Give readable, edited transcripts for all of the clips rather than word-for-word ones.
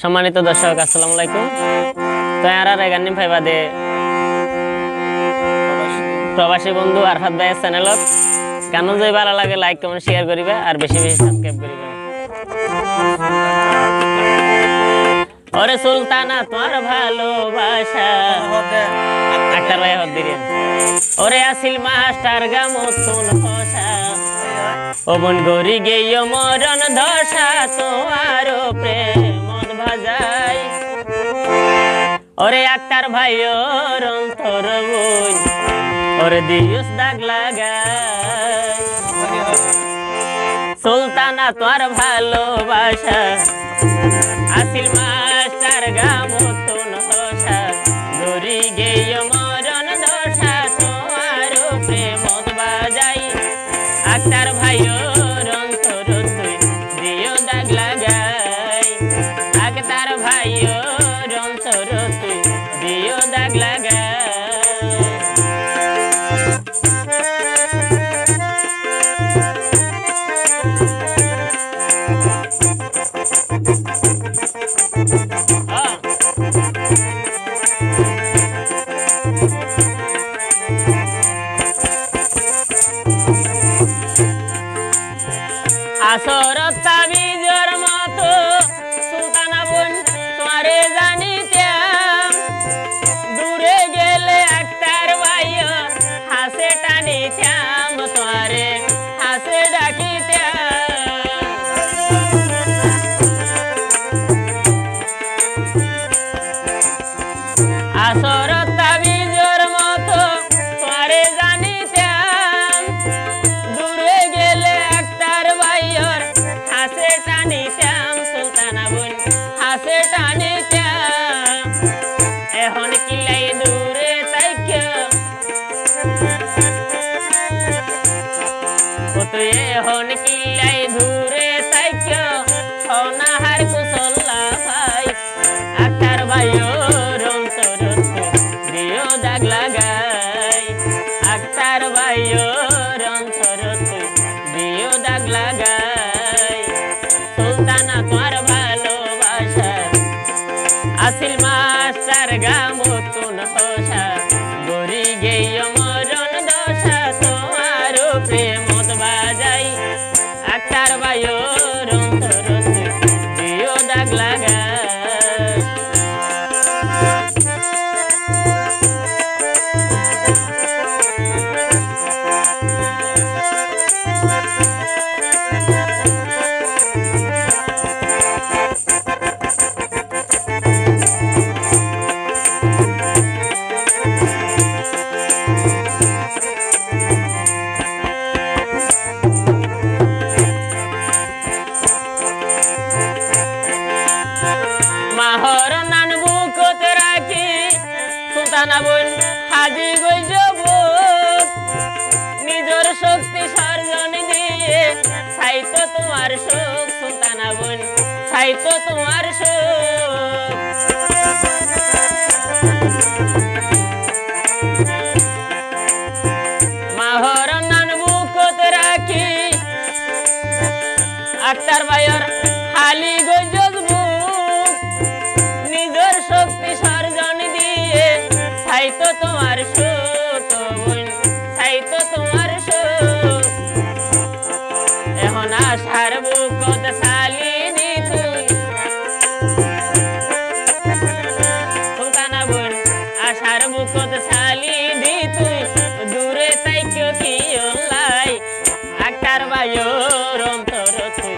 সম্মানিত দর্শক আসসালামু আলাইকুম। তো আর গান্নি ভাই বাদে প্রবাসী বন্ধু আরফাত ভাইয়ের চ্যানেলত গান যদি ভালো লাগে লাইক কমেন্ট শেয়ার করিবে আর বেশি বেশি সাবস্ক্রাইব করিবে। ওরে সুলতানা তোমার ভালোবাসা আক্তার ভাই হদ দিলেন। ওরে আসিল মাস্টার গামতুন হোসা ও বন গরি গেয় মরণ দশা তোমার প্রেম ভাজাই। ওরে আক্তার ভাই ওর অন্তর বই ওরে দিয়স দাগ লাগাই। সুলতানা তোমার ভালোবাসা আসিল মাস্টার গামতুন হোসা গরি গেয় মরণ দশা তোমার প্রেম বাজাই। আক্তার ভাই ওর অন্তর তুই দিও দাগ লাগাই। আক্তার ভাই ওর অন্তর তুই দিও দাগ লাগাই। আসরত তাবিজর মতো সুলতানা বোন তোমারে জানিতাম। দূরে গেলে আক্তার ভাই হাসে টানিতাম তোমারে হাসে ডাকিতাম। আসরত তাবিজর মতো তোমারে জানিতাম। দূরে গেলে আক্তার ভাইয়র হাসে টানিতাম সুলতানা বোন হাসে টানিতাম। এখন কিলাই দূরে তাইকে ও তুই এখন কিলাই দূরে তাইকে হনাহার কুশলা ভাই। আক্তার ভাইয়র অন্তর দিও দাগ লাগাই। আক্তার ভাইয়র অন্তর দিও দাগ লাগাই। সুলতানা তোমার ভালোবাসা আসিল মাস্টার গামতুন হোসা গরি গেয় মরণ দশা তোমার প্রেম বাজাই। আক্তার ভাইয়র অন্তর দিও দাগ লাগাই। মাহর নান বুকত রাখি সুলতানা বোন হাজি গইজ নিজর শক্তি সর্জন দিয়ে সাইতো তোমার সুখ সুলতানা বোন সাইতো তোমার সুখ। মাহর নান বুকত রাখি আক্তার ভাইয়র হালি গইজ নিজর শক্তি সর্জন দিয়ে সাইতো তোমার সুখ বোন সাইতো তোমার সুখ। এখন আশার বুকত সালি দি তুই সুলতানা বোন আশার বুকত সালি দি তুই দূরে তাইকেও কি লাই। আক্তার ভাইয়র অন্তর তুই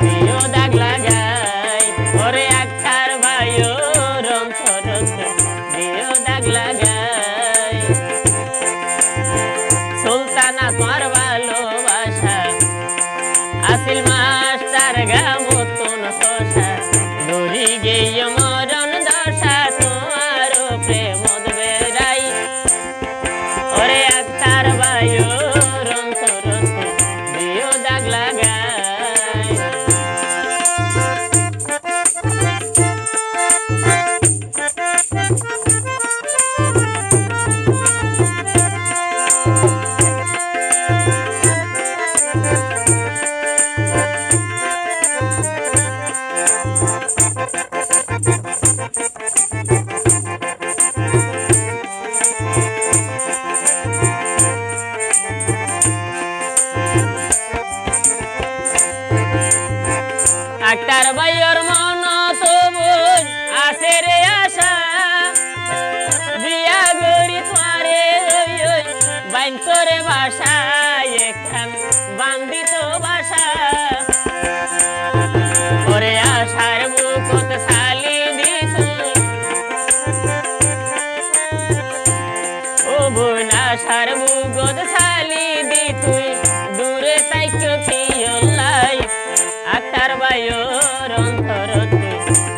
দিও দাগ লাগাই। ওরে আক্তার ভাইয়র অন্তর দিও দাগ লাগাই। সুলতানা তোমার ভালোবাসা আসিল মাস্টার গামতুন হোসা গরি গেয় মরণ দশা তোমার প্রেম বেড়াই। ওরে আক্তার ভাইয়র অন্তর দিও দাগ লাগাই। আক্তার ভাইয়ের মন তবু আছে রে আশা বিয়া গড়ি তোরে বাইন করে বাসা এখান বান্দিত বাসা ওরে আশার বুকত সালি দিত ও বোন আশার বুকত সালি দি তুই দূরে তাইকে ফিয়লাই আক্তার ভাইয়ের অন্তর তুই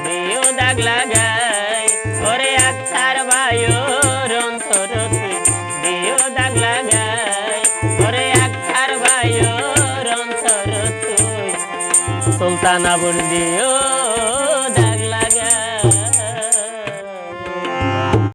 দিও দাগ লাগাই ওরে আক্তার ভাইয়ের অন্তর তুই দিও দাগ লাগাই ওরে আক্তার ভাইয়ের অন্তর তুই সুলতানা বুন দিও